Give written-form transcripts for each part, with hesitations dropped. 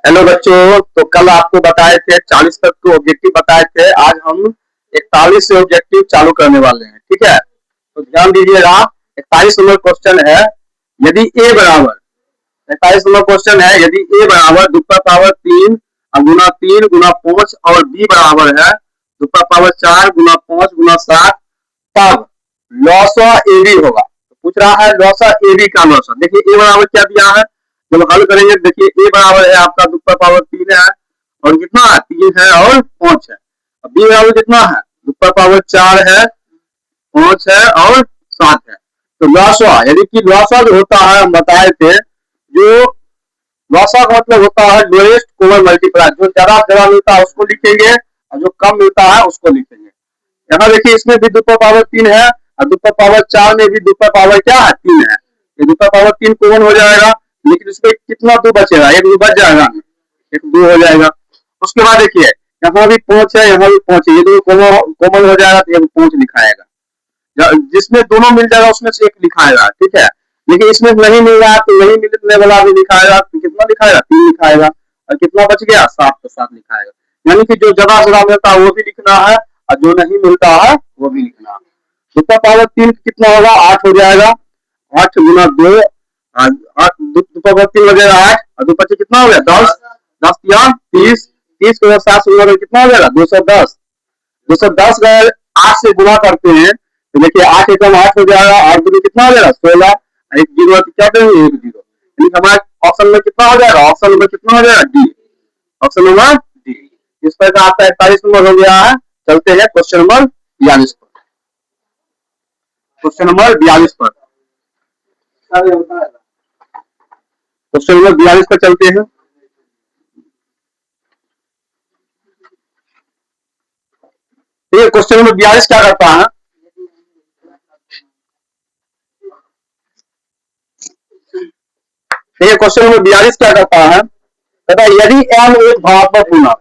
Hello बच्चों, तो कल आपको बताए थे 40 तक के ऑब्जेक्टिव बताए थे। आज हम 41 से ऑब्जेक्टिव चालू करने वाले हैं। ठीक है, तो ध्यान दीजिएगा। 41 नंबर क्वेश्चन है, यदि ए बराबर 41 नंबर क्वेश्चन है, यदि ए बराबर 2 का पावर 3 गुना 3 गुना 5 और बी बराबर है 2 का पावर 4 गुना 5 गुना 7, तब लॉसा ए बी होगा। तो पूछ रहा है लॉसा ए बी का लॉसा। देखिए ए बराबर क्या दिया है, जब हल करेंगे देखिए ए बराबर है आपका 2 का पावर 3 है और कितना है 3 है और 5 है। बी बराबर कितना है 2 का पावर 4 है 5 है और 7 है। तो लॉसा यानी कि लॉसा जो होता है हम बताए थे, जो लॉसा का मतलब होता है लोएस्ट कॉमन मल्टीप्लाई। जो ज्यादा मिलता है उसको लिखेंगे और जो कम मिलता है उसको लिखेंगे। यहाँ देखिए इसमें भी 2 का पावर 3 है और 2 का पावर 4 में भी 2 का पावर क्या है 3 है। ये 2 का पावर 3 कॉमन हो जाएगा, लेकिन इसमें कितना 2 बचेगा, एक 2 बच जाएगा, एक 2 हो जाएगा। उसके बाद देखिए यहाँ भी 5 है, यहाँ भी 5 है, ये दो कॉमन हो जाएगा तो ये 5 लिखाएगा। जिसमें दोनों मिल जाएगा उसमें से एक लिखाएगा। ठीक है, लेकिन इसमें नहीं मिल रहा तो नहीं मिलने वाला भी लिखाएगा। तो कितना लिखाएगा 3 लिखाएगा और कितना बच गया 7 तो 7 लिखाएगा। यानी कि जो ज्यादा मिलता है वो भी लिखना है और जो नहीं मिलता है वो भी लिखना है। 2 का पावर 3 कितना होगा 8 हो जाएगा, 8 गुना 2 2 का पावर 3 हो जाएगा 8 और 2 पच्चीस कितना हो गया 10, 10 या 30, 30 को 7 से कितना हो जाएगा 210। 210 अगर 8 से गुना करते हैं तो देखिए 8 एकम 8 हो जाएगा, 8 दूनी कितना हो जाएगा 16, एक जीरो क्या करेंगे 1 जीरो। यानी हमारे ऑप्शन में कितना हो जाएगा, ऑप्शन नंबर कितना हो जाएगा डी, ऑप्शन नंबर डी। इस पर का आपका 41 नंबर हो गया है। चलते हैं क्वेश्चन नंबर 42 पर। क्वेश्चन नंबर 42 पर, क्वेश्चन नंबर 42 पर चलते हैं। देखिए क्वेश्चन नंबर 42 क्या करता है, देखिए क्वेश्चन नंबर 42 क्या करता है, कहता है यदि एम एक धनात्मक पूर्णांक।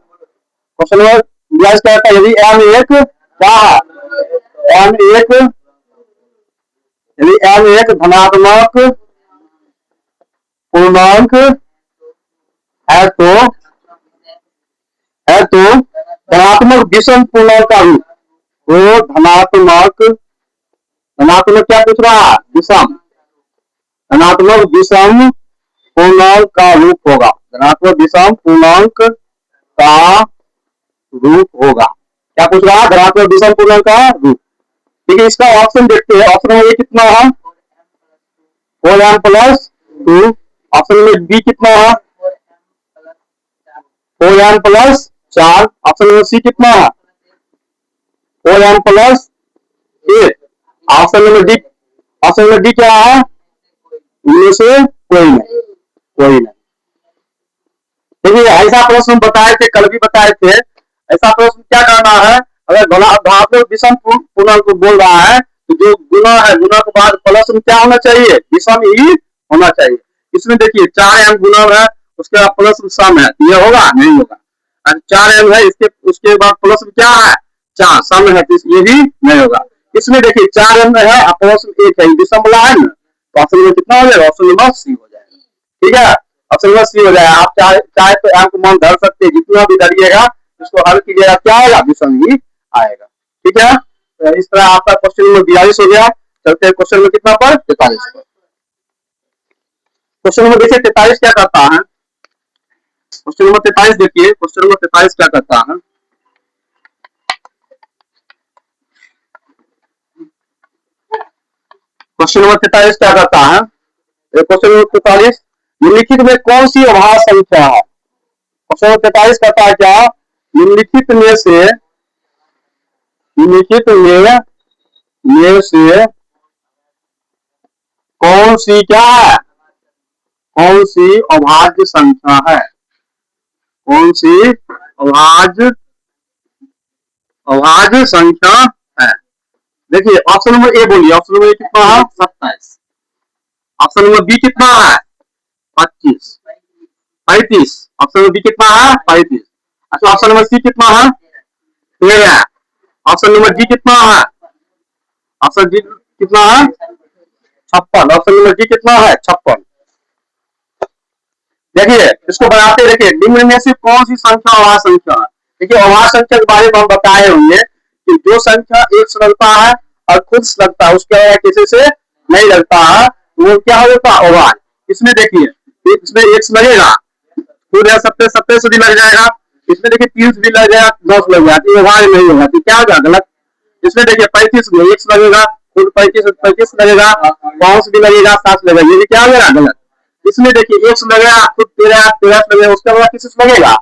क्वेश्चन नंबर 42 क्या कहता है, यदि एम एक क्या है, एम एक, यदि एम एक धनात्मक पूर्णांक है तो धनात्मक विषम पूर्णांक का रूप, तो धनात्मक क्या पूछ रहा है विषम, धनात्मक विषम पूर्णांक का रूप होगा, धनात्मक विषम पूर्णांक का रूप होगा। क्या पूछ रहा है, धनात्मक विषम पूर्णांक का रूप। ठीक है, इसका ऑप्शन देखते हैं। ऑप्शन नंबर ए कितना है 4m plus 2, option number B कितना है 4m plus 4, option number C कितना है 4m plus 8, option number D, option number D क्या है इनमें से कोई नहीं। देखिए ऐसा प्रश्न हम बताए थे, कल भी बताए थे। ऐसा प्रश्न क्या करना है, अगर धनात्मक विषम पूर्णांक को बोल रहा है तो जो गुना है, गुना के बाद प्लस में क्या होना चाहिए विषम ही होना चाहिए। इसमें देखिए 4m गुना है, उसके बाद प्लस में सम है, ये होगा नहीं होगा। 4m है, इसके उसके बाद प्लस में क्या है 4 सम है, तो ये भी नहीं होगा। इसमें देखिए 4m है प्लस में 1 है, विषम वाला है ना, तो ऑप्शन नंबर कितना हो जाएगा, ऑप्शन नंबर सी हो जाएगा। ठीक है, ऑप्शन नंबर सी हो जाएगा। आप चाहे तो एम को मान धर सकते हैं, जितना भी धरिएगा उसको हल कीजिएगा क्या आएगा विषम ही आएगा। ठीक है, तो इस तरह आपका क्वेश्चन नंबर 42 हो गया। चलते हैं क्वेश्चन नंबर कितना पर 43 पर। क्वेश्चन नंबर देखिए 43 क्या करता है, क्वेश्चन नंबर 43 देखिए, क्वेश्चन नंबर 43 क्या करता है। क्वेश्चन नंबर 43 क्या करता है, क्वेश्चन नंबर 43 निम्नलिखित में कौन सी अभाज्य संख्या है। क्वेश्चन नंबर 43 कहता है क्या, निम्नलिखित में से कौन सी क्या है, कौन सी अभाज्य संख्या है, कौन सी अभाज्य संख्या है। देखिए ऑप्शन नंबर ए बोलिए, ऑप्शन नंबर ए कितना है 27, ऑप्शन नंबर बी कितना है 25, 35, ऑप्शन नंबर बी कितना है 35। अच्छा ऑप्शन नंबर सी कितना है 13, ऑप्शन नंबर डी कितना है, ऑप्शन डी कितना है 56, ऑप्शन नंबर डी कितना है 56। देखिए इसको बनाते, देखिए निम्न में से कौन सी संख्या अभाज्य संख्या है। देखिए अभाज्य संख्या के बारे में हम बताए होंगे कि जो संख्या एक से लगता है और खुद से लगता है, उसके अलावा किसी से नहीं लगता है, वो क्या होता है, अभाज्य। इसमें देखिए इसमें एक से लगेगा, खुद है 70 से भी लग जाएगा, इसमें देखिए 3 से भी लग जाएगा, 10 लग जाएगा, तो अभाज्य नहीं होगा, तो क्या होगा, गलत। इसमें देखिए 35 में एक से लगेगा, खुद 35 लगेगा, 5 से भी लगेगा, 7 से लगेगा, ये क्या होगा, गलत। इसमें देखिए एक से लगेगा, खुद 13 से लगेगा, उसके बाद किसी से लगेगा,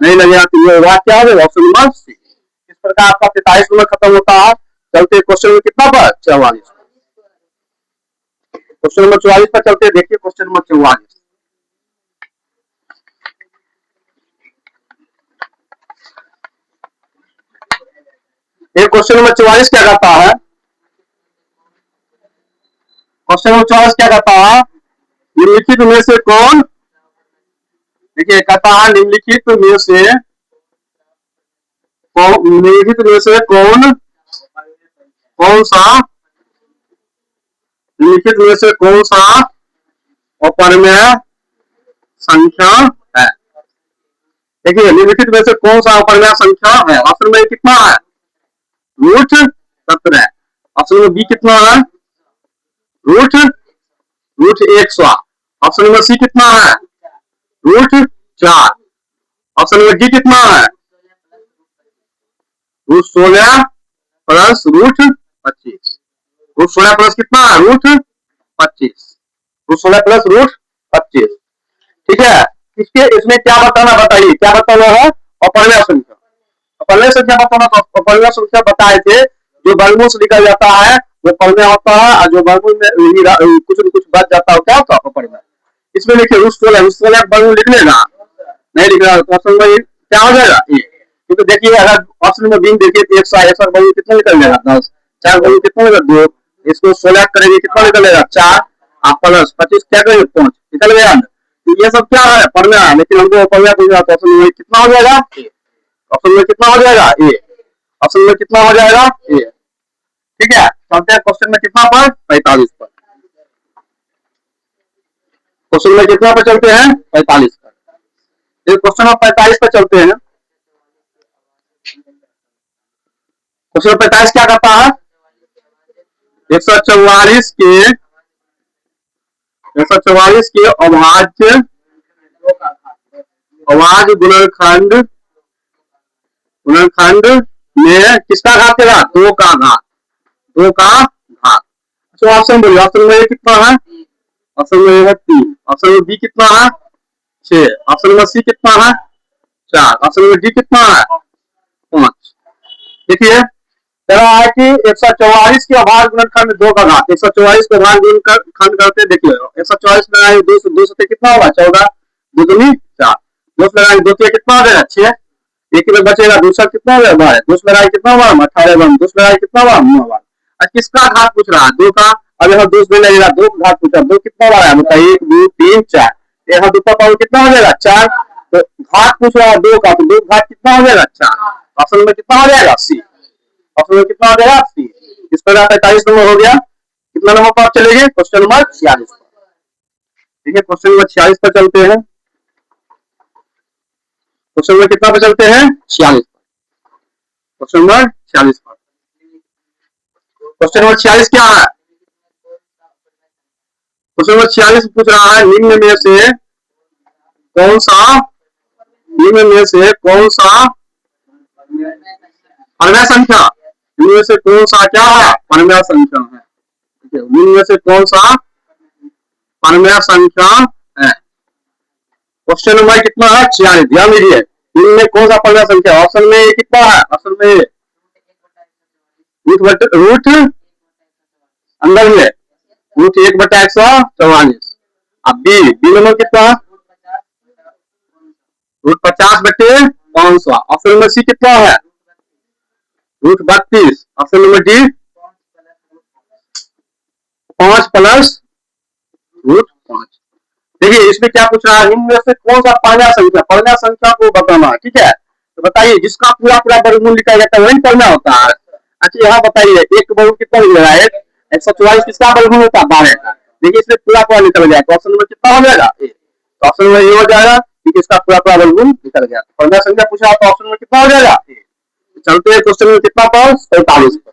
नहीं लगेगा, तो ये बात क्या होगा, ऑप्शन नंबर सी। इस प्रकार आपका 43 नंबर खत्म होता है। चलते क्वेश्चन में कितना पर, 44। क्वेश्चन नंबर 44 पर चलते, देखिए क्वेश्चन नंबर 44। ये क्वेश्चन नंबर 44 क्या कहता है, क्वेश्चन नंबर 44 क्या कहता है, निम्नलिखित में से कौन, देखिए कहता है निम्नलिखित में से कौन सा, निम्नलिखित में से कौन सा अपरिमेय संख्या है। देखिए निम्नलिखित में से कौन सा अपरिमेय संख्या है। ऑप्शन में कितना है, रूट 17। ऑप्शन में बी कितना है, रूट 100। ऑप्शन नंबर सी कितना है, रूट 4। ऑप्शन नंबर डी कितना है, root 16 plus root 25। Root 16 plus कितना है, रूट 25। Root 16 plus root 25। ठीक है, इसके इसमें क्या बताना, बताइए क्या बताना है, अपरिमेय संख्या। अपरिमेय संख्या बताना, तो अपरिमेय संख्या बताए थे, जो वर्गमूल से निकल जाता है वो परिमेय होता है, और जो वर्गमूल में कुछ न कुछ बच जाता है क्या होता है, अपरिमेय। इसमें देखिए रूट 16 वर्गमूल लिख लेना, नहीं लिख रहा तो ऑप्शन में क्या हो जाएगा, ये। क्योंकि देखिए अगर ऑप्शन नंबर बी देखिए तो 100 वर्गमूल कितना निकल जाएगा, 10। 4 वर्गमूल कितना निकल, 2। इसको 16 करेंगे कितना निकलेगा, 4। आप प्लस 25 क्या करेंगे, 5 निकल गया। तो ये सब क्या है, परिमेय है, लेकिन हमको परिमेय पूछा तो ऑप्शन में कितना हो जाएगा, ऑप्शन में कितना हो जाएगा, ए। ऑप्शन में कितना हो जाएगा, ए। ठीक है, चलते हैं क्वेश्चन में कितना पर, 45 पर। क्वेश्चन में कितना पर चलते हैं, 45 पर। क्वेश्चन नंबर 45 पर चलते हैं। क्वेश्चन नंबर 45 क्या कहता है, 144 के अभाज्य गुणनखंड में किसका घात देगा, 2 का घात, 2 का घात। तो ऑप्शन बोलिए, ऑप्शन में कितना है, ऑप्शन में है 3। ऑप्शन में बी कितना है, 6। ऑप्शन में सी कितना है, 4। ऑप्शन में डी कितना है, 5। देखिए कह रहा है कि 144 के अभाज्य गुणनखंड 2 का घात, 144 के अभाज्य गुणनखंड करते, देखिए 144 लगाएंगे 2 से कितना होगा, 14, 2 दूनी 4। 2 लगाएंगे 2 से कितना हो जाएगा, 6। एक में बचेगा, दूसरा कितना होगा, 12। 2 लगाए कितना हुआ, 18। 2 लगाए कितना हुआ, 9। आज किसका घात पूछ रहा है, 2 का। अब यहाँ 2 में लगेगा, 2 का घात पूछा, 2 कितना बार है, बताइए, 1 2 3 4। यहाँ 2 का पावर कितना हो जाएगा, 4। तो घात पूछ रहा है 2 का, तो 2 घात कितना हो जाएगा, 4। ऑप्शन में कितना हो जाएगा, सी। ऑप्शन में कितना हो जाएगा, सी। इस प्रकार 45 नंबर हो गया। कितना नंबर पर आप चलेंगे, क्वेश्चन नंबर 46 पर। ठीक है, क्वेश्चन नंबर 46 पर चलते हैं। क्वेश्चन नंबर कितना पे चलते हैं, 46 पर। क्वेश्चन नंबर 46 पर। क्वेश्चन नंबर 46 क्या है, क्वेश्चन नंबर 46 पूछ रहा है, निम्न में से कौन सा परिमेय संख्या, निम्न में से कौन सा क्या है, परिमेय संख्या है। निम्न में से कौन सा परिमेय संख्या है। क्वेश्चन नंबर कितना है, 46। ध्यान दीजिए, निम्न में कौन सा परिमेय संख्या, ऑप्शन में कितना है, ऑप्शन में रूट अंदर में रूट 1/144। अब बी नंबर कितना, रूट 50/500। ऑप्शन नंबर सी कितना है, root 32। Option number D 5 plus root 5। देखिए इसमें क्या पूछ रहा है, निम्न में से कौन सा परिमेय संख्या को बताना है। ठीक है, तो बताइए, जिसका पूरा वर्गमूल लिखा जाता है वही परिमेय होता है। अच्छा यहाँ बताइए, एक वर्गमूल कितना लिख रहा है, 144 किसका वर्गमूल होता है, 12 का। देखिए इसमें पूरा निकल गया, तो ऑप्शन नंबर कितना हो जाएगा, ए। तो ऑप्शन में ये हो जाएगा क्योंकि इसका पूरा पूरा वर्गमूल निकल गया। परिमेय संख्या पूछा तो ऑप्शन में कितना हो जाएगा। चलते हैं क्वेश्चन में कितना पर 47 पर।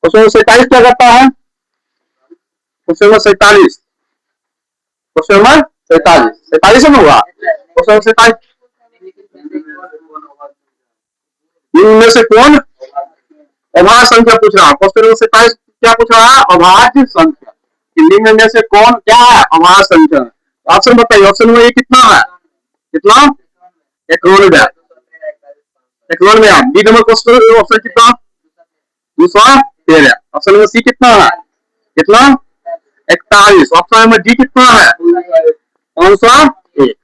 क्वेश्चन में 47 क्या करता है। क्वेश्चन में 47 क्वेश्चन नंबर 47 में होगा। क्वेश्चन नंबर 47 इनमें से कौन अभाज्य संख्या पूछ रहा है। क्वेश्चन नंबर 47 क्या पूछ रहा है, अभाज्य संख्या। निम्न में से कौन क्या है अभाज्य संख्या। ऑप्शन बताइए। ऑप्शन में ये कितना है, कितना 91, 91। बी नंबर क्वेश्चन ऑप्शन कितना 213। ऑप्शन नंबर सी कितना है, कितना 41। ऑप्शन नंबर डी कितना है 501।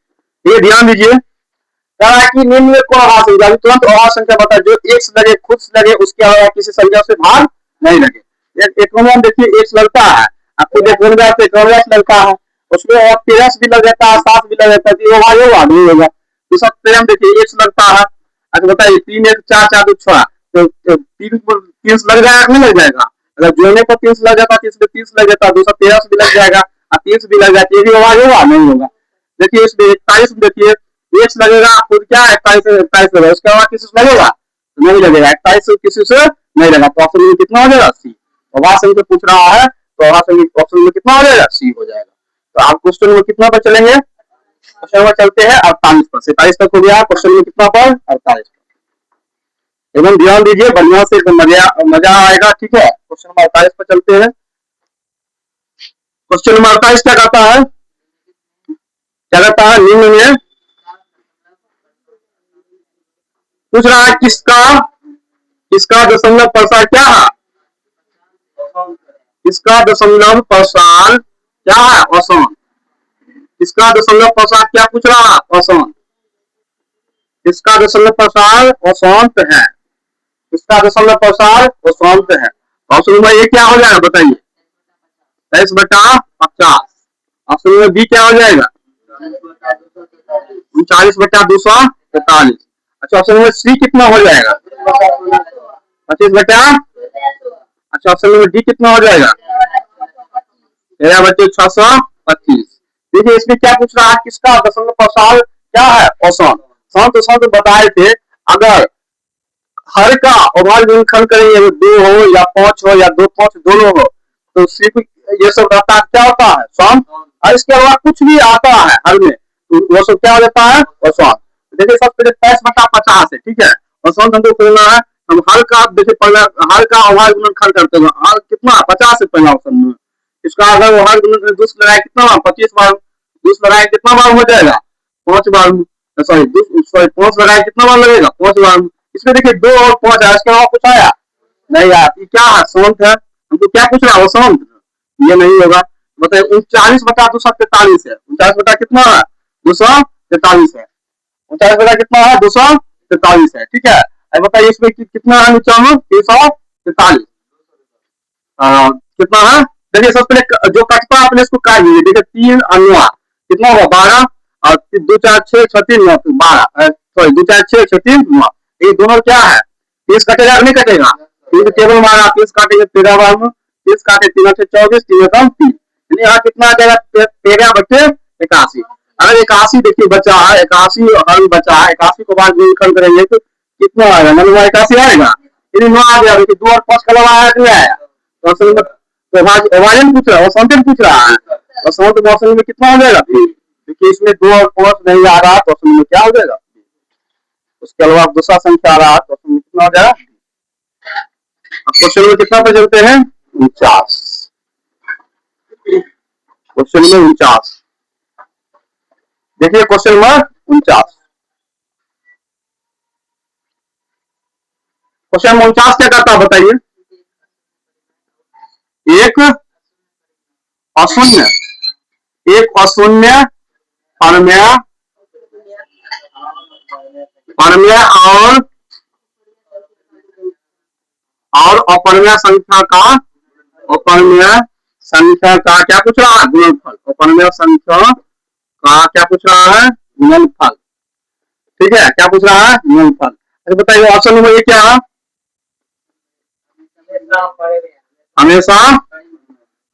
ये ध्यान दीजिए कि निम्न में कौन अभाज्य संख्या। तुरंत अभाज्य संख्या बताए जो एक से लगे, खुद से लगे, उसके अलावा किसी संख्या से भाग नहीं लगे। एक देखिए एक लगता है, आपको 91 से लगता है, उसमें 13 भी लग जाता है, 7 भी लग जाता है, तो अभाज्य होगा नहीं होगा। दूसरा प्रेम देखिए एक से लगता है। अच्छा बताइए 3 1 4 4 2 6 तो 3 से लग जाएगा नहीं लग जाएगा। अगर जोड़ने पर 3 से लग जाता है, 30 से लग जाता है, दूसरा 13 से भी लग जाएगा और 3 से भी लग जाती है, ये भी अभाज्य होगा नहीं होगा। देखिए इसमें 41 में देखिए एक से लगेगा, खुद क्या 41 लगेगा, उसके बाद किसी से लगेगा नहीं लगेगा, 41 किसी से नहीं लगा। तो ऑप्शन में कितना हो जाएगा सी। अभाज्य संख्या पूछ रहा है तो अभाज्य संख्या ऑप्शन में कितना हो जाएगा सी हो जाएगा। तो आप क्वेश्चन में कितना पर चलेंगे, क्वेश्चन में चलते हैं 48 पर। 47 तक हो गया, क्वेश्चन में कितना पर 48 पर। एकदम ध्यान दीजिए, बढ़िया से मजा आएगा, ठीक है। क्वेश्चन नंबर 48 पर चलते हैं। क्वेश्चन नंबर 48 क्या कहता है, क्या कहता है निम्न में पूछ रहा है किसका दशमलव प्रसार क्या है, इसका दशमलव प्रसार क्या है आसान। इसका दशमलव प्रसार क्या पूछ रहा है आसान। इसका दशमलव प्रसार अशांत है, इसका दशमलव प्रसार अशांत है। ऑप्शन नंबर ए क्या हो जाएगा बताइए 23/50। ऑप्शन नंबर बी क्या हो जाएगा 39/243। अच्छा ऑप्शन नंबर सी कितना हो जाएगा 25/। अच्छा ऑप्शन नंबर डी कितना हो जाएगा 13/625। देखिए इसमें क्या पूछ रहा है, किसका दशमलव प्रसार क्या है औसत। शांत बताए थे अगर हर का अभाज्य गुणनखंड करेंगे 2 हो या 5 हो या 2 5 दोनों हो तो सिर्फ ये सब रहता है क्या होता है सम। और इसके अलावा कुछ भी आता है हर में तो वो सब क्या हो जाता है औसत। देखिए सबसे 23/50 है, ठीक है। औसत हमको खोलना है, हम हर का देखिए पहला हर का अभाज्य गुणनखंड करते हैं, हर कितना 50 है पहला ऑप्शन में। इसका अगर वो हर गुणनखंड दूस लगाए कितना 25 बार, दूस लगाए कितना बार हो जाएगा 5 बार, सॉरी 5 लगाए कितना बार लगेगा 5 बार। इसमें देखिए 2 और 5 है, इसके अलावा कुछ आया नहीं यार, ये क्या है शांत है। हमको क्या पूछ रहा है शांत, ये नहीं होगा। बताइए 39/243 है, 39 कितना है 243 है, 39 कितना है 243 है, ठीक है। अब बताइए इसमें कितना है नीचे 343 कितना है। देखिए सबसे पहले जो कटता आपने इसको काट दीजिए। देखिए 3 और 9 कितना होगा 12 और 2 4 6 6 3 9 12, सॉरी 2 4 6 6 3 9, ये दोनों क्या है 30 कटेगा नहीं कटेगा, 30 टेबल मारा 30 काटेंगे 13 बार में, 30 काटे 3 से 24 3 कम 3, यहाँ कितना आ जाएगा 13/81। अगर 81 देखिए बचा है 81 हर बचा है 81 को बाद गुणनखंड करेंगे तो कितना आएगा मतलब 81 आएगा, यदि 9 आ गया देखिए 2 और 5 का लगा आया नहीं आया। तो अभाजन पूछ रहा है असंतुलन पूछ रहा है, असंतुलन मौसम में कितना हो जाएगा देखिए इसमें 2 और 5 नहीं आ रहा तो असंतुलन में क्या हो जाएगा। उसके अलावा दूसरा संख्या आ रहा तो असंतुलन में कितना हो जाएगा। क्वेश्चन में कितना पे चलते हैं 49, क्वेश्चन में 49 देखिए क्वेश्चन नंबर 49। क्वेश्चन नंबर 49 क्या करता है बताइए, एक अशून्य परमेय और अपरमेय संख्या का क्या पूछ रहा है गुणनफल। अपरमेय संख्या का क्या पूछ रहा है गुणनफल, ठीक है। क्या पूछ रहा है गुणनफल। अरे बताइए ऑप्शन नंबर ये क्या है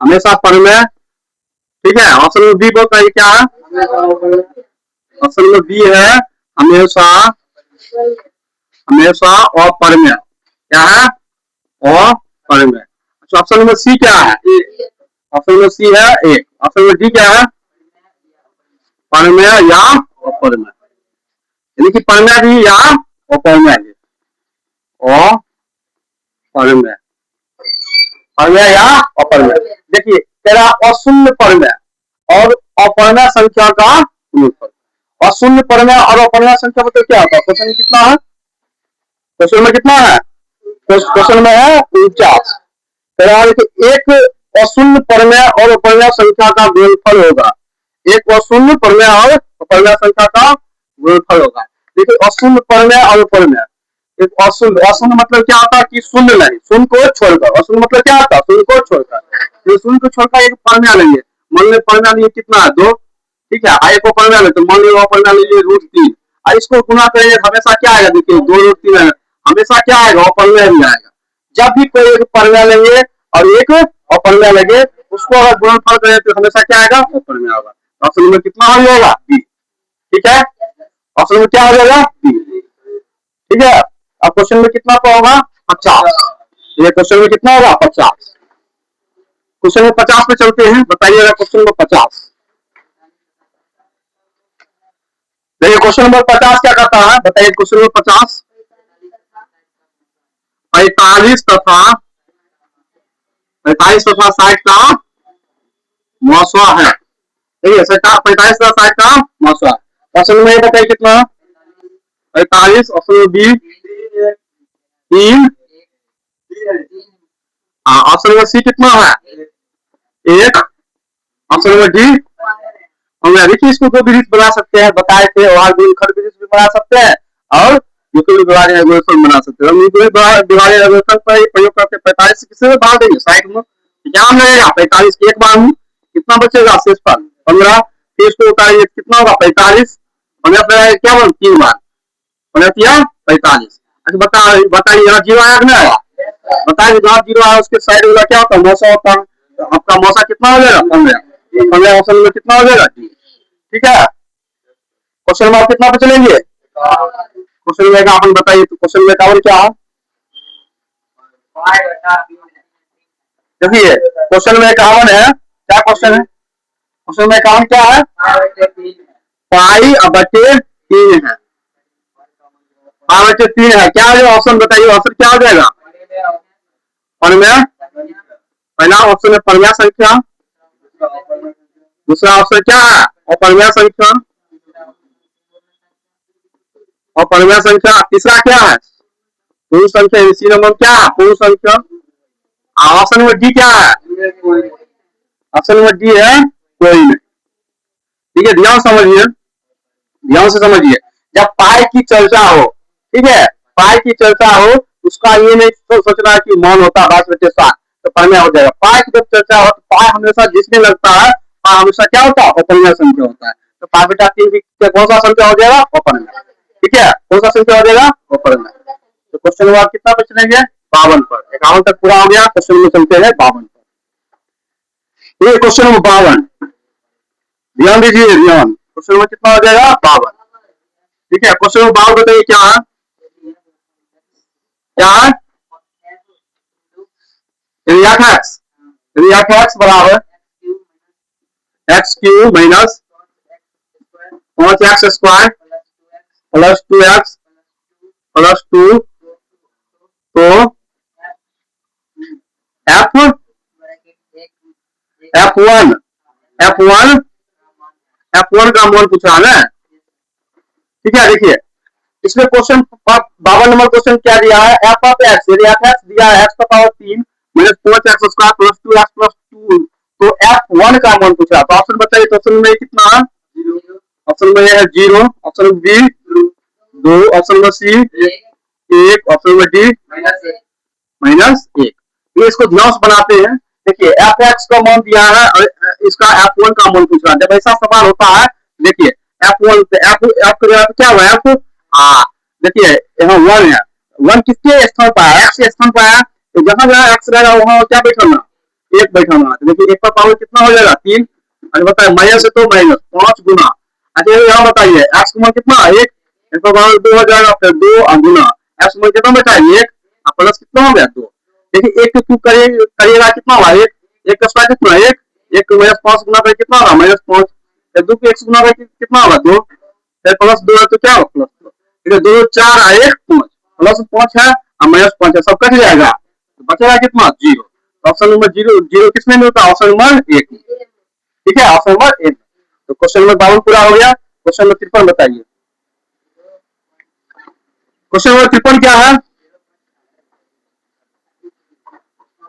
हमेशा परमेय, ठीक है। ऑप्शन नंबर बी बताइए क्या है ऑप्शन नंबर बी है हमेशा, हमेशा अपरिमेय। क्या है? अपरिमेय। अच्छा, ऑप्शन नंबर सी क्या है? ऑप्शन नंबर सी है एक। ऑप्शन नंबर डी क्या है? परिमेय या अपरिमेय, यानी कि परिमेय भी या अपरिमेय भी। अपरिमेय, परिमेय या अपरिमेय। देखिए तेरा अशून्य परिमेय और अपरिमेय संख्या का गुणनफल। अशून्य परिमेय और अपरिमेय संख्या मतलब क्या होता है? क्वेश्चन कितना है? क्वेश्चन में कितना है? क्वेश्चन में है 49। तेरा एक अशून्य परिमेय और अपरिमेय संख्या का गुणनफल होगा। एक अशून्य परिमेय और अपरिमेय संख्या का गुणनफल होगा। देखिए अशून्य परिमेय और अपरिमेय। एक अशून्य, अशून्य मतलब क्या होता है कि शून्य नहीं, शून्य को छोड़कर। अशून्य मतलब क्या होता है? शून्य को छोड़कर। तो शून्य को छोड़कर एक परिमेय लेंगे। मान लो परिमेय लिए कितना है? 2। ठीक है, आई को परिमेय ले, तो मान लो परिमेय लीजिए √3। और इसको गुना करेंगे हमेशा क्या आएगा? देखिए 2√3 है, हमेशा क्या आएगा? अपरिमेय ही आएगा। जब भी कोई एक परिमेय लेंगे और एक अपरिमेय लेंगे, उसको अगर गुणनफल करें तो हमेशा क्या आएगा? अपरिमेय होगा। ऑप्शन नंबर कितना हो जाएगा? बी। ठीक है, ऑप्शन नंबर क्या हो जाएगा? बी। ठीक है, अब क्वेश्चन में कितना का होगा? 50। ये क्वेश्चन में कितना होगा? 50। क्वेश्चन में 50 पे चलते हैं, बताइएगा क्वेश्चन नंबर 50। देखिए क्वेश्चन नंबर 50 क्या कहता है? बताइए क्वेश्चन नंबर 50। 45 तथा 60 का मौसवा है। ठीक है, 45 तथा 60 का मौसवा। ऑप्शन में बताइए कितना? 45। ऑप्शन में बी 3। ऑप्शन नंबर सी कितना है? 1। Option number D. हम देखिए इसको दो विधि बना सकते हैं, बताए थे, और खंड विधि भी बना सकते हैं और विभाजन एल्गोरिथम बना सकते हैं। हम विभाजन एल्गोरिथम पर प्रयोग करते हैं। 45 से किससे भाग देंगे? 60 में एग्जाम लगेगा। 45 एक बार में कितना बचेगा? शेष पर 15। फिर इसको उतारिए, कितना होगा? 45। 15 क्या बोल 3 बार 15 45। अच्छा बताइए यहाँ जीरो आया कि नहीं आया? बताइए जहाँ जीरो आया उसके साइड वाला क्या होता है? मौसा होता है। तो आपका मौसा कितना हो जाएगा? 15। 15 ऑप्शन में कितना हो जाएगा? ठीक है, क्वेश्चन नंबर कितना पे चलेंगे? क्वेश्चन में अपन बताइए, तो क्वेश्चन में कावन क्या है? देखिए क्वेश्चन में 51 है। क्या क्वेश्चन है? क्वेश्चन में 51 क्या है? π/3 है। π/3 है। क्या है ऑप्शन? बताइए ऑप्शन क्या हो जाएगा? परिमेय। पहला ऑप्शन है परिमेय संख्या। दूसरा ऑप्शन क्या है? अपरिमेय संख्या। अपरिमेय संख्या। तीसरा क्या है? पूर्ण संख्या। इसी नंबर क्या है? पूर्ण संख्या। ऑप्शन नंबर डी क्या है? ऑप्शन नंबर डी है कोई नहीं। ठीक है, ध्यान समझिए, ध्यान से समझिए। जब पाई की चर्चा हो, ठीक है, पाई की चर्चा हो, उसका ये नहीं सोचना है कि मान होता है 22/7 तो परिमेय हो जाएगा। पाई की जब चर्चा हो तो पाई हमेशा जिसमें लगता है, पाई हमेशा क्या होता है? अपरिमेय संख्या होता है। तो π/3 कौन सा संख्या हो जाएगा? अपरिमेय। ठीक है, कौन सा संख्या हो जाएगा? अपरिमेय। तो क्वेश्चन नंबर कितना पे चलेंगे? 52 पर। 51 तक पूरा हो गया। क्वेश्चन नंबर चलते हैं 52 पर। ये क्वेश्चन नंबर 52, ध्यान दीजिए, ध्यान। क्वेश्चन नंबर कितना हो जाएगा? 52। ठीक है, क्वेश्चन नंबर 52 बताइए क्या है? क्या है? x बराबर x³ minus 5x² plus 2x plus 2 तो F1 का मान पूछा है। ठीक है, देखिए इसमें क्वेश्चन 52 नंबर क्वेश्चन क्या दिया है? f(x) यदि f(x) दिया है x का power 3 minus 5x² plus 2x plus 2 तो F1 का मान पूछा। तो ऑप्शन बताइए, तो ऑप्शन में कितना है? ऑप्शन में है 0, ऑप्शन बी 2, ऑप्शन में सी 1, ऑप्शन में डी -1। ये इसको ध्यान से बनाते हैं। देखिए f(x) का मान दिया है और इसका F1 का मान पूछ रहा है। जब ऐसा सवाल होता है, देखिए F1 पे F क्या हुआ? F देखिए यहाँ 1 है। 1 किसके स्थान पर है? x के स्थान पर है। तो जहां जहां x रहेगा वहां क्या बैठाना? 1 बैठाना। तो देखिए 1 का पावर कितना हो जाएगा? 3। अच्छा बताइए माइनस है तो माइनस 5 गुना। अच्छा यहाँ बताइए एक्स का मान कितना 1, इसका मान 2 हो जाएगा, फिर 2 गुना एक्स मान कितना बचा 1 प्लस कितना हो गया 2। देखिए 1 क्यों करिएगा कितना होगा 1, 1 का स्क्वायर कितना 1, 1 को माइनस 5 गुना करके कितना होगा -5, फिर 2 को 1 गुना करके कितना होगा 2, फिर प्लस 2 है तो क्या होगा प्लस 2। ठीक है 2 4 है 1 5 प्लस 5 है और -5 है, सब कट जाएगा तो बचेगा कितना 0। ऑप्शन नंबर 0 0 किसमें मिलता है ऑप्शन नंबर 1। ठीक है ऑप्शन नंबर 1। तो क्वेश्चन नंबर 52 पूरा हो गया। क्वेश्चन नंबर 53 बताइए। क्वेश्चन नंबर 53 क्या है?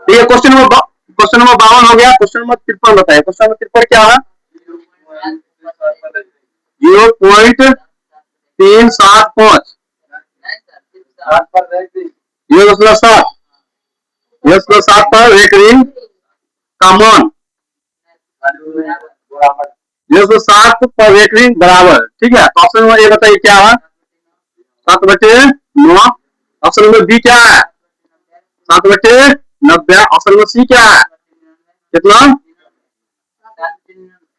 ठीक है क्वेश्चन नंबर 52 हो गया। क्वेश्चन नंबर 53 बताइए। क्वेश्चन नंबर 53 क्या है? 0.375 0.7 पर एक रिंग का मान 0.7 पर एक रिंग बराबर। ठीक है तो ऑप्शन नंबर ए बताइए क्या है 7/9। ऑप्शन नंबर बी क्या है 7/90। ऑप्शन नंबर सी क्या है कितना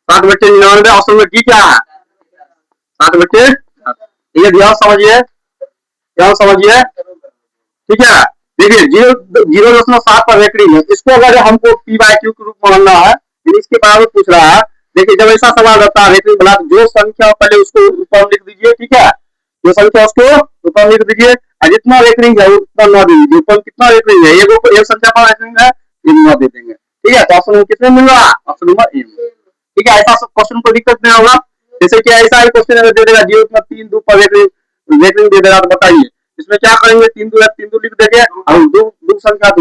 7/99। ऑप्शन नंबर डी क्या है 7/, ये ध्यान समझिए ध्यान समझिए। ठीक है देखिए 0.7 पर रेकरिंग है, इसको अगर हमको पी बाई क्यू के रूप में मानना है तो इसके बराबर पूछ रहा है। देखिए जब ऐसा सवाल रहता है रेकरिंग बना जो संख्या पहले उसको ऊपर लिख दीजिए। ठीक है जो संख्या उसको ऊपर लिख दीजिए और जितना रेकरिंग है उतना न दे दीजिए। ऊपर कितना रेकरिंग है एक संख्या पर रेकरिंग है ये न दे देंगे। ठीक है तो ऑप्शन नंबर कितने मिल रहा है ऑप्शन नंबर ए। ठीक है ऐसा सब क्वेश्चन को दिक्कत नहीं होगा। जैसे कि ऐसा ही क्वेश्चन अगर दे देगा 0.32 पर रेकरिंग दे देगा तो बताइए इसमें क्या करेंगे 3 2 लिख देंगे और दो संख्या संख्या के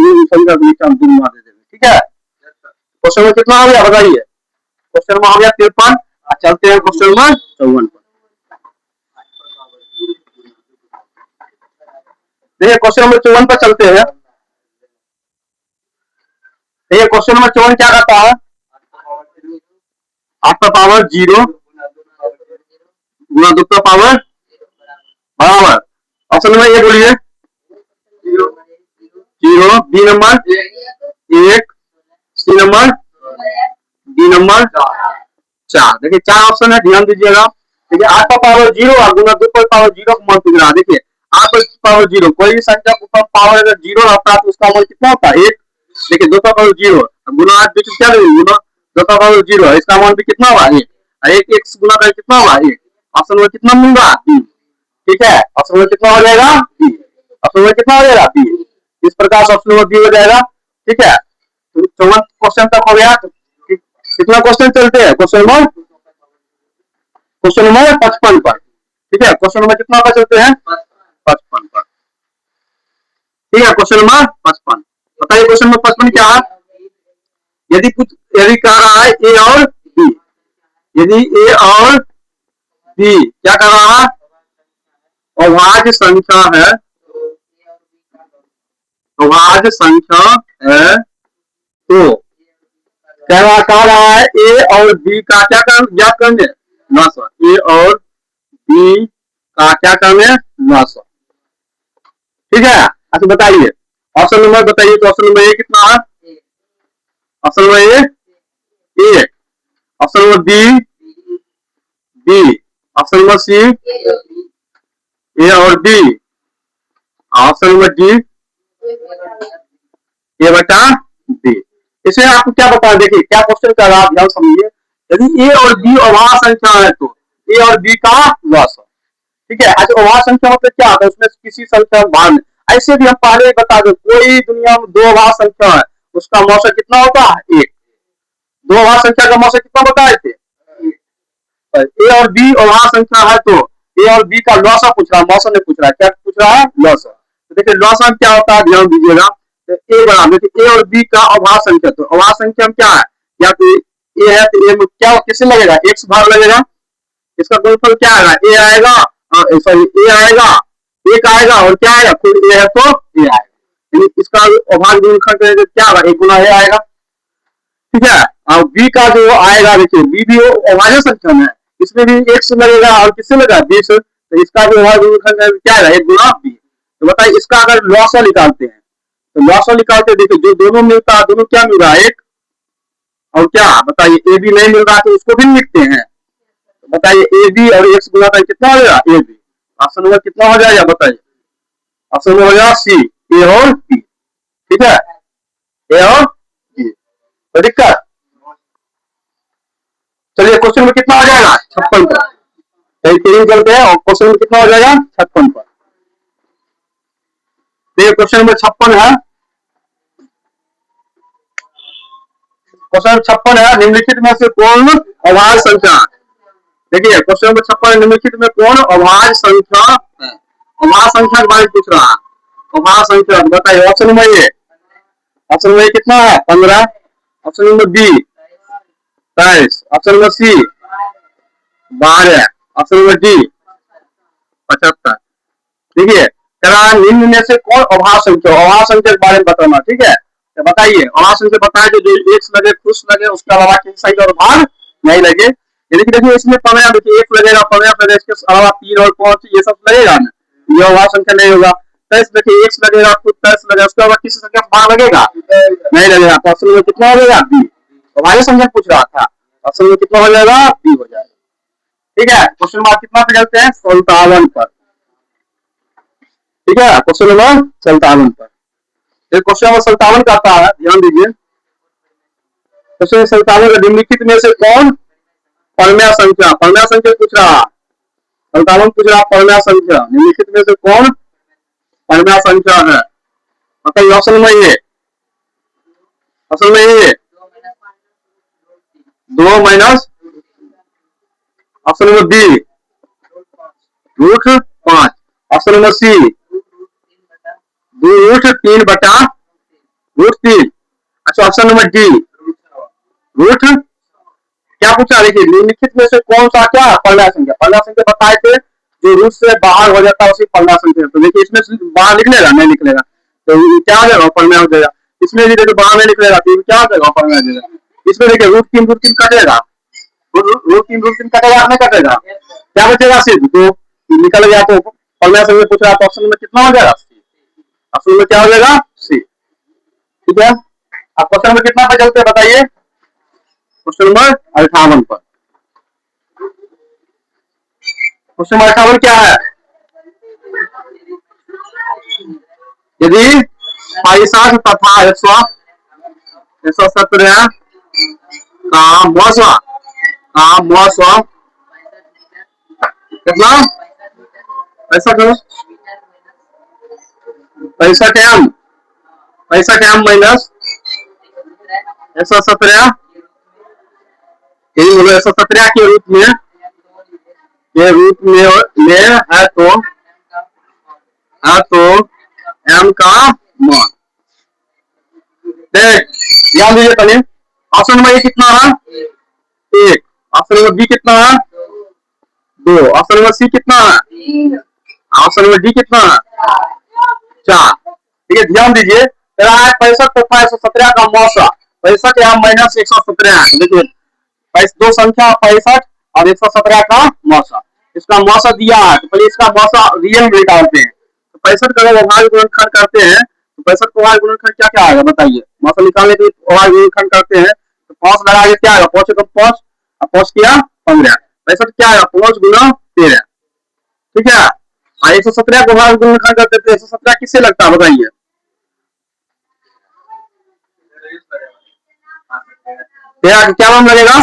नीचे हम 2 दे देंगे। ठीक है क्वेश्चन में कितना हो गया बताइए। क्वेश्चन में हो गया 53। चलते हैं क्वेश्चन नंबर 54 पर। देखिए क्वेश्चन नंबर 54 पर चलते हैं। देखिए क्वेश्चन नंबर 54 क्या करता है 8 का पावर 0 गुना 2 का पावर बराबर। ऑप्शन नंबर ए बोलिए 0, B number 1, C number, D number 4। देखिए 4 ऑप्शन है ध्यान दीजिएगा। देखिए 8 का पावर 0 और गुना 2 का पावर 0 का मान पूछ रहा है। देखिए 8 का पावर 0 कोई भी संख्या का पावर अगर 0 रहता है तो उसका मान कितना होता है 1। देखिए 2 का पावर 0 गुना 8 क्या गुना 2 का पावर 0 इसका मान भी कितना होगा 1 1 1 गुना कर कितना होगा 1। ऑप्शन में कितना मिल रहा है। ठीक है ऑप्शन में कितना हो जाएगा बी। ऑप्शन में कितना हो जाएगा बी। इस प्रकार से ऑप्शन नंबर बी हो जाएगा। ठीक है 54 क्वेश्चन तक हो गया। कितना क्वेश्चन चलते हैं क्वेश्चन नंबर 55 पर। ठीक है क्वेश्चन नंबर कितना पर चलते हैं 55 पर। ठीक है क्वेश्चन नंबर 55 बताइए। क्वेश्चन नंबर 55 क्या है? यदि कह रहा है ए और बी, यदि ए और बी क्या कर रहा है अभाज्य संख्या है, अभाज्य संख्या है तो कह रहा है ए और बी का क्या ज्ञात करेंगे लॉस। ए और बी का क्या करेंगे लॉस। ठीक है अच्छा बताइए ऑप्शन नंबर बताइए। तो ऑप्शन नंबर ए कितना है option number A 1। Option number B B. Option number C A और B. Option number D A बटा बी। इसमें आपको क्या बताया देखिए क्या क्वेश्चन कर रहा है ध्यान समझिए। यदि ए और बी अभाज्य संख्या है तो ए और बी का लॉस। ठीक है अच्छा अभाज्य संख्या मतलब क्या होता है उसमें किसी संख्या भाग में ऐसे भी हम पहले ही बता दो कोई दुनिया में 2 अभाज्य संख्या है उसका मौसम कितना होता है 1। 2 अभाज्य संख्या का मौसम कितना बताए थे ए और बी अभाज्य संख्या है तो ए और बी का लॉस पूछ रहा है मौसम ने पूछ रहा है क्या पूछ रहा है लॉस। तो देखिए लॉस क्या होता है ध्यान दीजिएगा। तो ए बराबर ए और बी का अभाज्य संख्या तो अभाज्य संख्या में क्या है या तो ए है तो ए में क्या किससे लगेगा एक्स भाग लगेगा। इसका गुणनफल क्या आएगा ए आएगा सॉरी ए आएगा 1 आएगा और क्या आएगा फिर ए है तो ए आएगा यानी इसका अभाज्य गुणनखंड करेंगे क्या आएगा 1 गुना ए आएगा। ठीक है और बी का जो आएगा देखिए बी भी अभाज्य संख्या में इसमें भी एक्स लगेगा और किससे लगा 20 तो इसका जो अभाज्य गुणनखंड क्या आएगा 1 गुना बी। तो बताइए इसका अगर लॉस निकालते हैं तो लॉस निकालते देखिए जो दोनों मिलता है दोनों क्या मिल रहा है 1 और क्या बताइए, ए बी नहीं मिल रहा तो उसको भी लिखते हैं। तो बताइए ए बी और एक्स गुना का कितना हो जाएगा, ए बी। ऑप्शन नंबर कितना हो जाएगा बताइए, ऑप्शन नंबर हो जाएगा सी, ए और बी। ठीक है, ए और बी। तो दिक्कत, चलिए क्वेश्चन में कितना हो जाएगा 56 पर। तीन चलते हैं और क्वेश्चन में कितना हो जाएगा 56 पर। देखिए क्वेश्चन नंबर 56 है, क्वेश्चन 56 है, निम्नलिखित में से कौन अभाज्य संख्या। देखिए क्वेश्चन नंबर 56 निम्नलिखित में कौन अभाज्य संख्या है। अभाज्य संख्या के बारे में पूछ रहा है, अभाज्य संख्या बताइए। Option number A, option number A कितना है 15, option number B 23, option number C 12, option number D 75। देखिए निम्न में से कौन अभाज्य संख्या, अभाज्य संख्या के बारे में बताना। ठीक है, तो बताइए अभाज्य संख्या बताए तो जो एक्स लगे खुश लगे, उसके अलावा किसी साइड और भाग नहीं लगे। लेकिन देखिए इसमें 15 देखिए एक लगेगा, 15 लगेगा, इसके अलावा 3 और 5 ये सब लगेगा ना, ये अभाज्य संख्या नहीं होगा। 23 देखिए एक्स लगेगा, खुद 23 लगेगा, उसके अलावा किसी संख्या भाग लगेगा नहीं लगेगा। तो ऑप्शन में कितना हो जाएगा बी, अभाज्य संख्या पूछ रहा था, ऑप्शन में कितना हो जाएगा बी हो जाएगा। ठीक है, क्वेश्चन मार्क कितना पे चलते हैं 57 पर। ठीक है, क्वेश्चन नंबर 57 पर, क्वेश्चन नंबर 57 का आता है, ध्यान दीजिए। क्वेश्चन 57 का निम्नलिखित में से कौन परमेय संख्या, परमेय संख्या पूछ रहा, 57 पूछ रहा परमेय संख्या, निम्नलिखित में से कौन परमेय संख्या है। बताइए option number A, option number A 2 minus, option number B √5, option number C √3/√3। अच्छा ऑप्शन नंबर डी रूट क्या पूछा, देखिए निम्नलिखित में से कौन सा क्या परमेय संख्या, परमेय संख्या बताए थे जो रूट से बाहर हो जाता है उसी परमेय संख्या। तो देखिए इसमें बाहर निकलेगा नहीं निकलेगा, तो क्या हो जाएगा परमेय हो जाएगा। इसमें भी देखिए बाहर नहीं निकलेगा तो क्या हो जाएगा परमेय हो जाएगा। इसमें देखिए √3 कटेगा, √3 कटेगा नहीं कटेगा, क्या बचेगा सिर्फ 2 निकल गया। तो परमेय संख्या पूछ रहा है, तो ऑप्शन में कितना हो जाएगा सी, ऑप्शन में क्या हो जाएगा सी। ठीक है, अब क्वेश्चन में कितना पे चलते हैं बताइए, क्वेश्चन नंबर 58 पर। क्वेश्चन नंबर 58 क्या है, यदि 65 तथा 117 का मौसा कितना, ऐसा करो 65 एम माइनस 117, यही बोलो 117 के रूप में, ये रूप में है तो एम का मान। देख ध्यान दीजिए पहले, ऑप्शन नंबर ए कितना है 1, ऑप्शन नंबर बी कितना है 2, ऑप्शन नंबर सी कितना है, ऑप्शन नंबर डी कितना है 4। ठीक है, ध्यान दीजिए, तेरा है 65 तथा 117 का मौसा, 65 या माइनस 117 है। देखिए दो संख्या 65 और 117 का मौसा, इसका मौसा दिया है तो पहले इसका मौसा रियल में निकालते हैं। तो 65 का जब अभाज्य गुणनखंड करते हैं तो 65 को अभाज्य गुणनखंड क्या क्या आएगा बताइए, मौसा निकालने के लिए अभाज्य गुणनखंड करते हैं तो 5 लगा के क्या आएगा, 5 एकम 5 और 5 किया 15, 65 क्या आएगा 5 गुना 13। ठीक है, 117 को अभाज्य गुणनखंड करते थे, 117 किससे लगता है बताइए, तेरह क्या नाम लगेगा,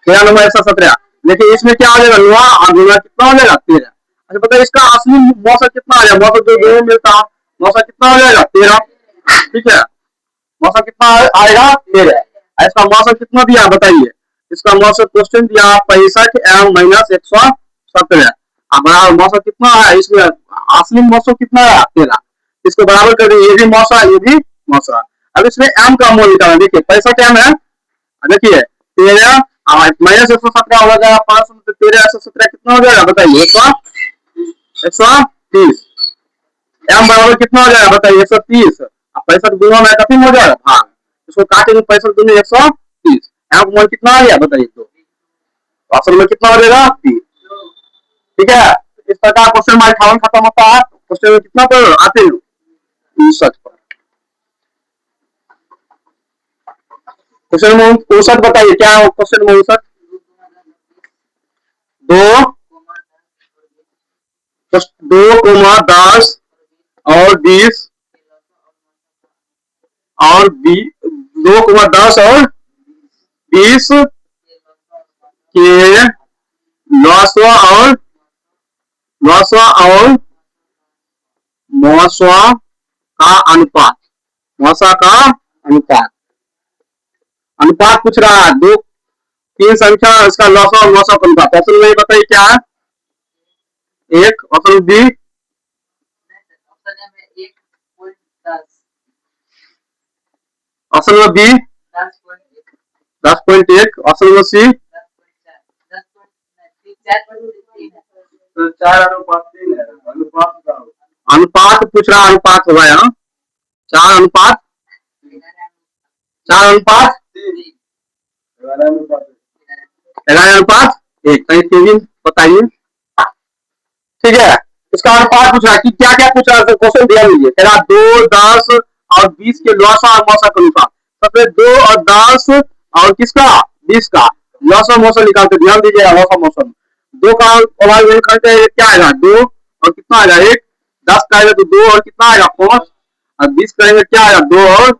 13 नंबर 117। लेकिन इसमें क्या हो जाएगा 9 और गुना कितना हो जाएगा 13। अच्छा बताइए इसका असली मौसा कितना आ जाएगा, मौसा जो दोनों मिलता है मौसा कितना हो जाएगा 13। ठीक है, मौसा कितना आएगा 13, इसका मौसा कितना दिया बताइए, इसका मौसा क्वेश्चन दिया 65 एम माइनस 117, बराबर मौसा कितना है, इसमें असली मौसा कितना है 13, इसको बराबर कर दिए, ये भी मौसा ये भी मौसा। अब इसमें एम का मूल्य निकालना, देखिए 65 एम है, देखिए 13 माइनस 117 हो जाएगा 5 में 13 117 कितना हो जाएगा बताइए 130, एम बराबर कितना हो जाएगा बताइए 130, 65 गुना में कठिन हो जाएगा भाग, इसको काटेंगे 65 गुना 130, एम मान कितना आ गया बताइए, तो ऑप्शन में कितना हो जाएगा 30। ठीक है, इस प्रकार क्वेश्चन नंबर 58 खत्म होता है। क्वेश्चन में कितना पर आते हैं 60 पर। क्वेश्चन में औसत बताइए, क्या है क्वेश्चन में औसत? 2,10 और 20 और 2,10 और 20 के लॉसवा और मौसवा का अनुपात, मौसा का अनुपात पूछ रहा है। दो तीन संख्या, इसका लॉसवा और मौसा का अनुपात। ऑप्शन में बताइए क्या है? एक, option B, option number B 10.1, option number C 4 अनुपात पूछ रहा, अनुपात होगा यहाँ 4 अनुपात 11:1। बताइए, ठीक है। इसका अनुपात पूछ रहा है कि क्या क्या पूछ रहा है, क्वेश्चन दिया लीजिए। कह रहा 2, 10 और 20 के लॉसा और मौसा का अनुपात। सबसे 2 और 10 और किसका 20 का लॉसा मौसा निकालते, ध्यान दीजिएगा। लॉसा मौसा 2 का ओवरऑल करते क्या आएगा 2 और कितना आएगा 1, 10 का आएगा तो 2 और कितना आएगा 5, और 20 करेंगे क्या आएगा 2 और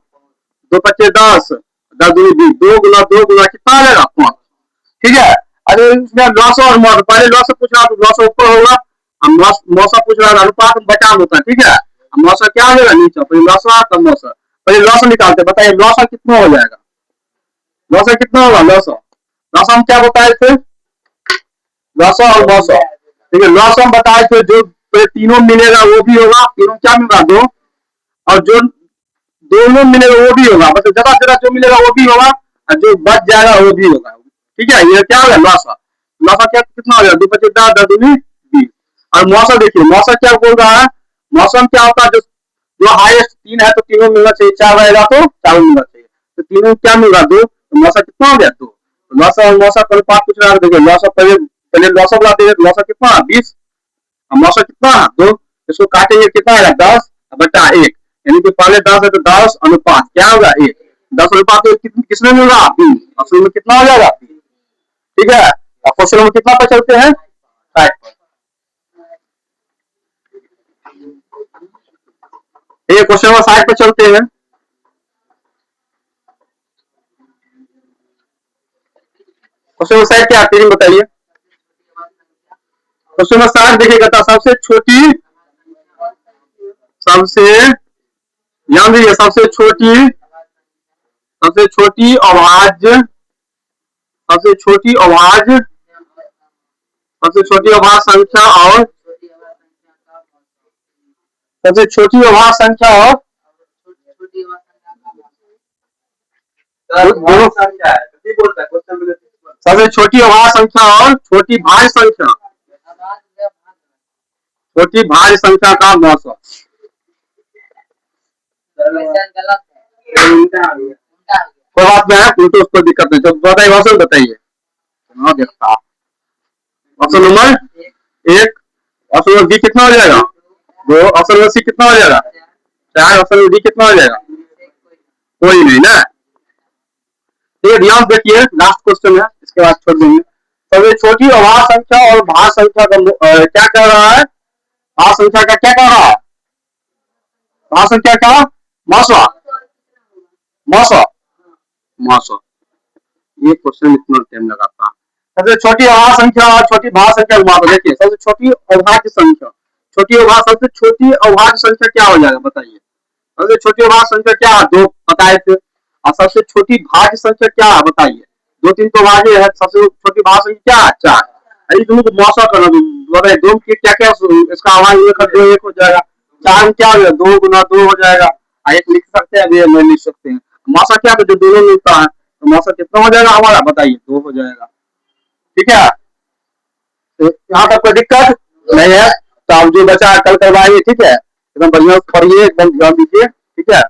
2 25 10, 10 दूनी 20, 2 गुना 2 गुना कितना आ जाएगा 5, ठीक है। अरे इसमें लॉसा और मौसा, पहले लॉसा पूछ रहा तो लॉसा ऊपर होगा, मौसा पूछ रहा है अनुपात में बचाव होता है, ठीक है। मौसा क्या हो जाएगा नीचे, पहले लॉसा तब मौसा, पहले लॉसा निकालते। बताइए लॉसा कितना हो जाएगा, लॉसा कितना होगा? लॉसा हम क्या बताए थे, लॉसा और मौसा, ठीक है। लॉसा हम बताए थे जो तीनों मिलेगा वो भी होगा, तीनों क्या मिलेगा 2, और जो दोनों मिलेगा वो भी होगा, मतलब ज्यादा ज्यादा जो मिलेगा वो भी होगा, और जो बच जाएगा वो भी होगा, ठीक है। ये क्या होगा लॉसा, लॉसा क्या कितना हो जाएगा 2 25 10, 10 दूनी 20। और मौसा देखिए, मौसा क्या बोल रहा है, मौसम क्या होता है जो हाईएस्ट 3 है तो तीनों मिलना चाहिए, 4 रहेगा तो 4 मिलना चाहिए, तो तीनों क्या मिल रहा 2, तो मौसा कितना हो गया 2। लॉसा और मौसा का अनुपात पूछ रहा है, देखिए लॉसा पहले लॉसा बुलाते हैं, लॉसा कितना 20 और मौसा कितना 2, इसको काटेंगे कितना आएगा 10 बटा 1, यानी कि पहले 10 है तो 10 अनुपात क्या होगा 1, 10 अनुपात किसमें मिल रहा 3, असल में कितना हो जाएगा 3, ठीक है। और क्वेश्चन में कितना पर चलते हैं 60 पर, ये क्वेश्चन नंबर 60 पे चलते हैं। क्वेश्चन नंबर 60 क्या आती है बताइए। क्वेश्चन नंबर 60 देखिएगा तो सबसे ध्यान दीजिए, सबसे छोटी अभाज्य संख्या और सबसे छोटी अभाज्य संख्या और सबसे छोटी अभाज्य संख्या और छोटी भाज्य संख्या का मौसा। कोई बात नहीं है, उनको उसको दिक्कत नहीं, तो बताइए ऑप्शन बताइए। देखता option number 1, option number B कितना हो जाएगा 2, ऑप्शन नंबर सी कितना हो जाएगा 4, ऑप्शन नंबर डी कितना हो जाएगा कोई नहीं ना। ये ध्यान देखिए, लास्ट क्वेश्चन है, इसके बाद छोड़ देंगे। सबसे छोटी अभाज्य संख्या और भाज्य संख्या का क्या कह रहा है, भाज्य संख्या का क्या कह रहा है, भाज्य संख्या का मौसा। ये क्वेश्चन इतना टाइम लगाता है। सबसे छोटी अभाज्य संख्या और छोटी भाज्य संख्या का मौसा। देखिए सबसे छोटी अभाज्य संख्या, सबसे छोटी अभाज्य संख्या क्या हो जाएगा बताइए। सबसे छोटी अभाज्य संख्या क्या है 2 बताए थे, और सबसे छोटी भाज्य संख्या क्या है बताइए, 2 3 तो भाज्य है, सबसे छोटी भाज्य संख्या क्या है 4। अरे दोनों को मौसा करना, बताइए 2 की क्या क्या इसका आवाज लेकर 2 1 हो जाएगा, 4 क्या हो जाएगा 2 गुना 2 हो जाएगा, 1 लिख सकते हैं, ये नहीं लिख सकते हैं। मौसा क्या जो दोनों मिलता है तो मौसा कितना हो जाएगा हमारा बताइए 2 हो जाएगा, ठीक है। तो यहाँ तक कोई दिक्कत नहीं है, तो आप जो बचा कल करवाइए, ठीक है। एकदम बढ़िया पढ़िए, एकदम ध्यान दीजिए, ठीक है।